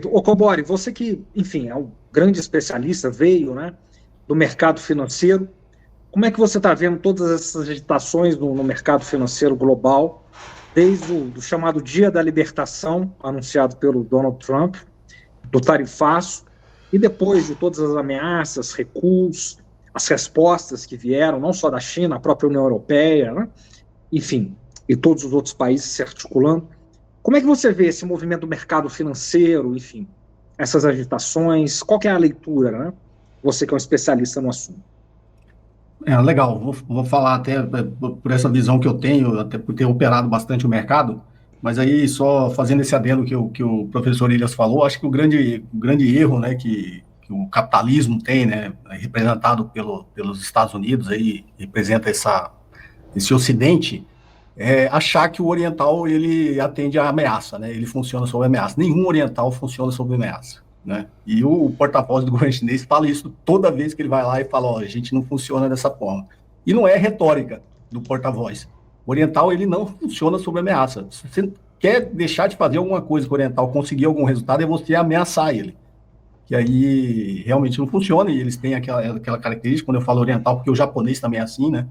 Perfeito. Ô, Cobori, você que, enfim, é um grande especialista, veio, né, do mercado financeiro, como é que você está vendo todas essas agitações no mercado financeiro global, desde o do chamado Dia da Libertação, anunciado pelo Donald Trump, do tarifaço, e depois de todas as ameaças, recuos, as respostas que vieram, não só da China, a própria União Europeia, né? Enfim, e todos os outros países se articulando. Como é que você vê esse movimento do mercado financeiro, enfim, essas agitações? Qual que é a leitura, né? Você que é um especialista no assunto. Legal, vou falar até por essa visão que eu tenho, até por ter operado bastante o mercado, mas aí só fazendo esse adendo que o professor Ilhas falou, acho que o grande erro, né, que o capitalismo tem, né, representado pelos Estados Unidos, aí representa esse ocidente, é achar que o oriental ele atende à ameaça, né, ele funciona sob ameaça. Nenhum oriental funciona sob ameaça. Né? E o porta-voz do governo chinês fala isso toda vez que ele vai lá e fala, a gente não funciona dessa forma. E não é retórica do porta-voz. O oriental, ele não funciona sob ameaça. Se você quer deixar de fazer alguma coisa com o oriental, conseguir algum resultado, é você ameaçar ele. Que aí realmente não funciona, e eles têm aquela característica, quando eu falo oriental, porque o japonês também é assim, né?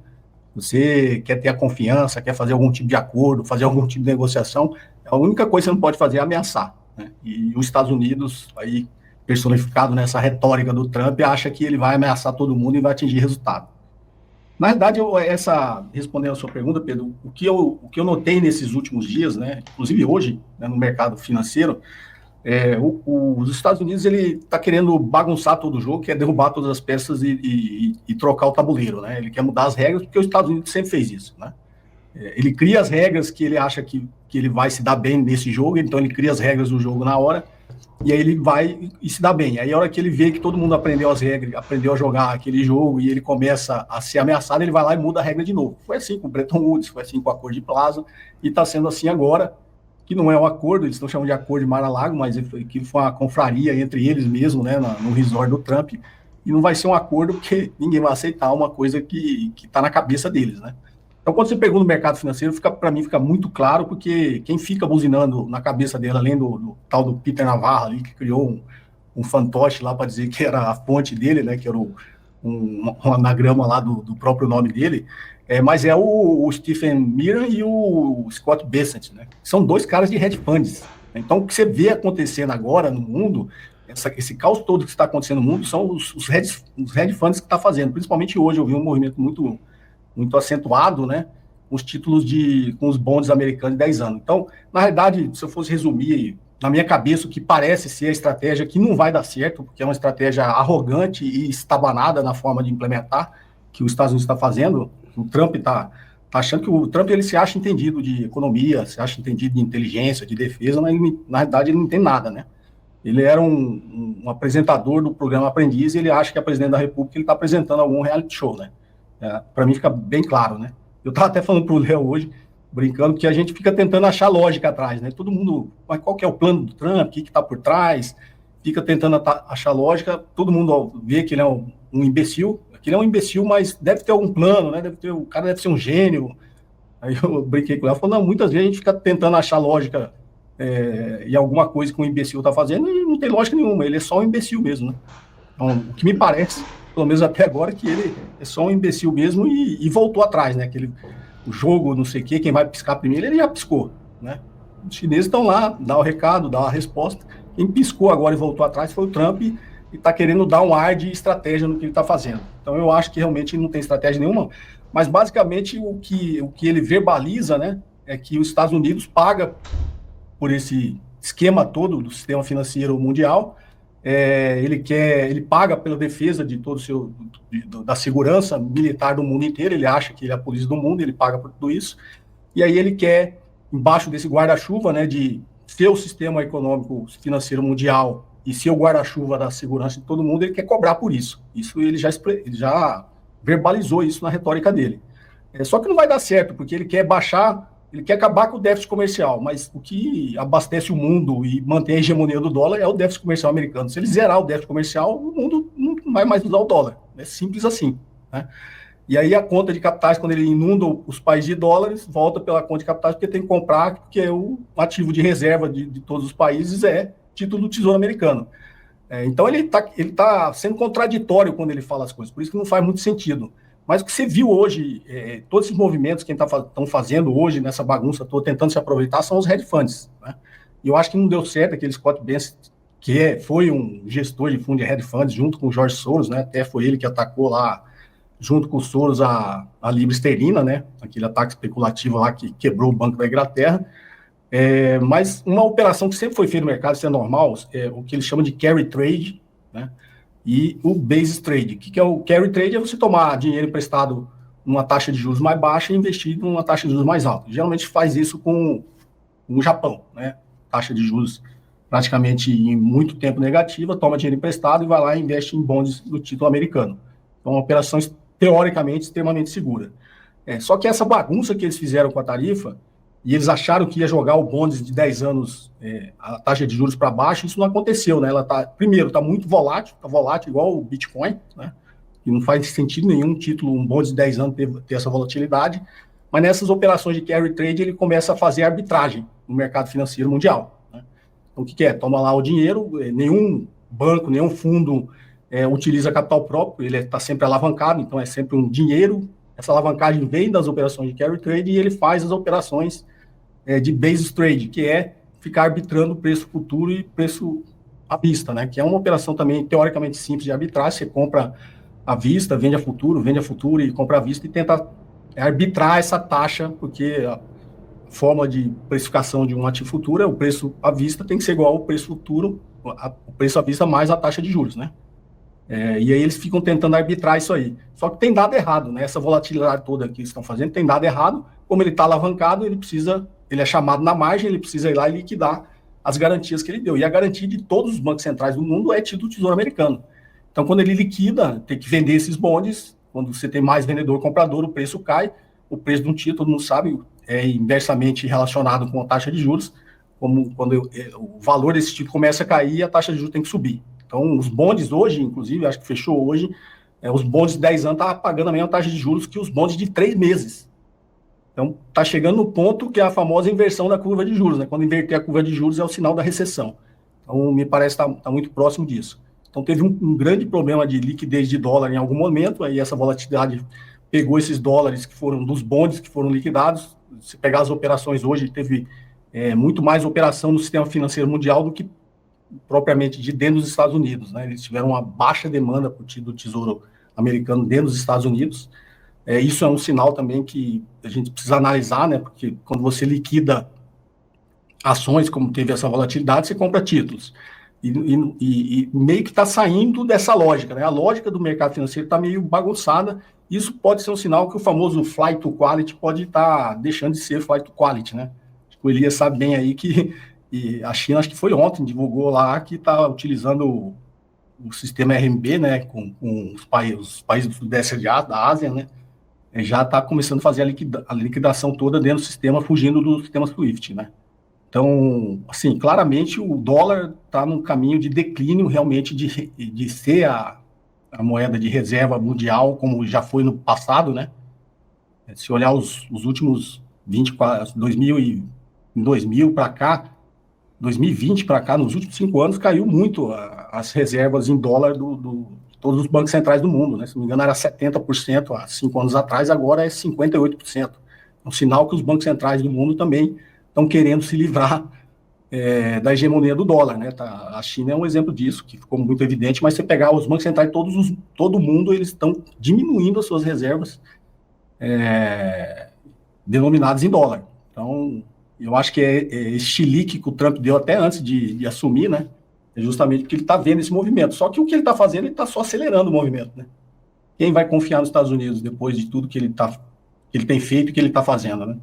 Você quer ter a confiança, quer fazer algum tipo de acordo, fazer algum tipo de negociação, a única coisa que você não pode fazer é ameaçar. Né? E os Estados Unidos, aí personificado nessa retórica do Trump, acha que ele vai ameaçar todo mundo e vai atingir resultado. Na verdade, respondendo a sua pergunta, Pedro, o que eu notei nesses últimos dias, né, inclusive hoje, né, no mercado financeiro, os Estados Unidos ele está querendo bagunçar todo o jogo, quer derrubar todas as peças e trocar o tabuleiro, né? Ele quer mudar as regras, porque os Estados Unidos sempre fez isso, né? Ele cria as regras que ele acha que ele vai se dar bem nesse jogo, então ele cria as regras do jogo na hora, e aí ele vai e se dá bem. Aí a hora que ele vê que todo mundo aprendeu as regras, aprendeu a jogar aquele jogo, e ele começa a ser ameaçado, ele vai lá e muda a regra de novo. Foi assim com o Bretton Woods, foi assim com o Acordo de Plaza, e está sendo assim agora, que não é um acordo, eles estão chamando de Acordo de Mar-a-Lago, mas que foi uma confraria entre eles mesmo, né, no resort do Trump, e não vai ser um acordo porque ninguém vai aceitar uma coisa que está na cabeça deles, né. Então, quando você pergunta no mercado financeiro, para mim fica muito claro, porque quem fica buzinando na cabeça dele, além do tal do Peter Navarro ali, que criou um fantoche lá para dizer que era a fonte dele, né, que era um anagrama lá do próprio nome dele, mas é o Stephen Miran e o Scott Bessent, né? São dois caras de hedge funds. Então, o que você vê acontecendo agora no mundo, esse caos todo que está acontecendo no mundo, são os hedge funds que está fazendo. Principalmente hoje eu vi um movimento muito acentuado, né? Os títulos com os bonds americanos de 10 anos. Então, na realidade, se eu fosse resumir na minha cabeça o que parece ser a estratégia que não vai dar certo, porque é uma estratégia arrogante e estabanada na forma de implementar, que os Estados Unidos está fazendo. O Trump está achando que o Trump ele se acha entendido de economia, se acha entendido de inteligência, de defesa, mas ele, na realidade ele não tem nada, né? Ele era um apresentador do programa Aprendiz e ele acha que é presidente da República, ele está apresentando algum reality show, né? Para mim fica bem claro, né? Eu estava até falando para o Léo hoje, brincando, que a gente fica tentando achar lógica atrás, né? Todo mundo, mas qual que é o plano do Trump, o que está por trás, fica tentando achar lógica, todo mundo vê que ele é um imbecil, que ele é um imbecil, mas deve ter algum plano, né? O cara deve ser um gênio. Aí eu brinquei com ela, falou, não, muitas vezes a gente fica tentando achar lógica em alguma coisa que um imbecil está fazendo e não tem lógica nenhuma, ele é só um imbecil mesmo, né? Então, o que me parece, pelo menos até agora, que ele é só um imbecil mesmo e voltou atrás, né? O jogo, não sei o quê, quem vai piscar primeiro, ele já piscou, né? Os chineses estão lá, dá o recado, dá a resposta. Quem piscou agora e voltou atrás foi o Trump e está querendo dar um ar de estratégia no que ele está fazendo. Então, eu acho que realmente não tem estratégia nenhuma, mas basicamente o que ele verbaliza, né, é que os Estados Unidos paga por esse esquema todo do sistema financeiro mundial. Ele paga pela defesa de todo da segurança militar do mundo inteiro, ele acha que ele é a polícia do mundo, ele paga por tudo isso, e aí ele quer, embaixo desse guarda-chuva, né, de ser o sistema econômico financeiro mundial e ser o guarda-chuva da segurança de todo mundo, ele quer cobrar por isso. Isso ele já verbalizou isso na retórica dele. Só que não vai dar certo, porque ele quer acabar com o déficit comercial, mas o que abastece o mundo e mantém a hegemonia do dólar é o déficit comercial americano. Se ele zerar o déficit comercial, o mundo não vai mais usar o dólar. É simples assim, né? E aí a conta de capitais, quando ele inunda os países de dólares, volta pela conta de capitais, porque tem que comprar, porque o ativo de reserva de todos os países é título do Tesouro Americano. Então, ele tá sendo contraditório quando ele fala as coisas, por isso que não faz muito sentido. Mas o que você viu hoje, todos esses movimentos que estão fazendo hoje nessa bagunça, estou tentando se aproveitar, são os hedge funds, né? E eu acho que não deu certo aquele Scott Bessent, que foi um gestor de fundo de hedge funds, junto com o George Soros, né? Até foi ele que atacou lá, junto com o Soros, a libra esterlina, né? Aquele ataque especulativo lá que quebrou o Banco da Inglaterra. Mas uma operação que sempre foi feita no mercado, isso é normal, o que eles chamam de carry trade, né? E o basis trade. O que é o carry trade? É você tomar dinheiro emprestado numa taxa de juros mais baixa e investir numa taxa de juros mais alta. Geralmente faz isso com o Japão, né? Taxa de juros praticamente em muito tempo negativa, toma dinheiro emprestado e vai lá e investe em bonds do título americano. Então, uma operação teoricamente extremamente segura. Só que essa bagunça que eles fizeram com a tarifa, e eles acharam que ia jogar o bonds de 10 anos, a taxa de juros para baixo, isso não aconteceu, né? Ela primeiro, está muito volátil, está volátil igual o Bitcoin, né? E não faz sentido nenhum título, um bonde de 10 anos ter essa volatilidade, mas nessas operações de carry trade ele começa a fazer arbitragem no mercado financeiro mundial, né? Então, o que é? Toma lá o dinheiro, nenhum banco, nenhum fundo utiliza capital próprio, ele está sempre alavancado, então é sempre um dinheiro, essa alavancagem vem das operações de carry trade e ele faz as operações de basis trade, que é ficar arbitrando preço futuro e preço à vista, né? Que é uma operação também teoricamente simples de arbitragem, você compra à vista, vende a futuro e compra à vista e tenta arbitrar essa taxa, porque a forma de precificação de um ativo futuro é o preço à vista tem que ser igual ao preço futuro, o preço à vista mais a taxa de juros, né? E aí eles ficam tentando arbitrar isso aí. Só que tem dado errado, né? Essa volatilidade toda que eles estão fazendo tem dado errado. Como ele está alavancado, ele é chamado na margem, ele precisa ir lá e liquidar as garantias que ele deu. E a garantia de todos os bancos centrais do mundo é título do Tesouro Americano. Então, quando ele liquida, tem que vender esses bondes. Quando você tem mais vendedor e comprador, o preço cai. O preço de um título, todo mundo sabe, é inversamente relacionado com a taxa de juros. Como quando o valor desse título começa a cair, a taxa de juros tem que subir. Então, os bondes hoje, inclusive, acho que fechou hoje, os bondes de 10 anos estavam pagando a mesma taxa de juros que os bondes de 3 meses. Então, está chegando no ponto que é a famosa inversão da curva de juros, né? Quando inverter a curva de juros é o sinal da recessão. Então, me parece que está muito próximo disso. Então, teve um grande problema de liquidez de dólar em algum momento, aí essa volatilidade pegou esses dólares que foram dos bondes que foram liquidados. Se pegar as operações hoje, teve muito mais operação no sistema financeiro mundial do que propriamente de dentro dos Estados Unidos, né? Eles tiveram uma baixa demanda do Tesouro Americano dentro dos Estados Unidos. Isso é um sinal também que a gente precisa analisar, né? Porque quando você liquida ações, como teve essa volatilidade, você compra títulos. E meio que está saindo dessa lógica, né? A lógica do mercado financeiro está meio bagunçada. Isso pode ser um sinal que o famoso flight to quality pode estar deixando de ser flight to quality, né? O Elias sabe bem aí que a China, acho que foi ontem, divulgou lá que está utilizando o sistema RMB, né, com os países do Sudeste da Ásia, né, já está começando a fazer a liquidação toda dentro do sistema, fugindo do sistema SWIFT, né. Então, assim, claramente o dólar está num caminho de declínio realmente de ser a moeda de reserva mundial, como já foi no passado, né. Se olhar os últimos 2000 para cá, 2020 para cá, nos últimos 5 anos, caiu muito as reservas em dólar de todos os bancos centrais do mundo, né? Se não me engano, era 70% há 5 anos atrás, agora é 58%. É um sinal que os bancos centrais do mundo também estão querendo se livrar da hegemonia do dólar, né? A China é um exemplo disso, que ficou muito evidente, mas se pegar os bancos centrais, todo mundo, eles estão diminuindo as suas reservas denominadas em dólar. Então, eu acho que esse chilique que o Trump deu até antes de assumir, né? É justamente porque ele está vendo esse movimento. Só que o que ele está fazendo, ele está só acelerando o movimento, né? Quem vai confiar nos Estados Unidos depois de tudo que ele tem feito e que ele está fazendo, né?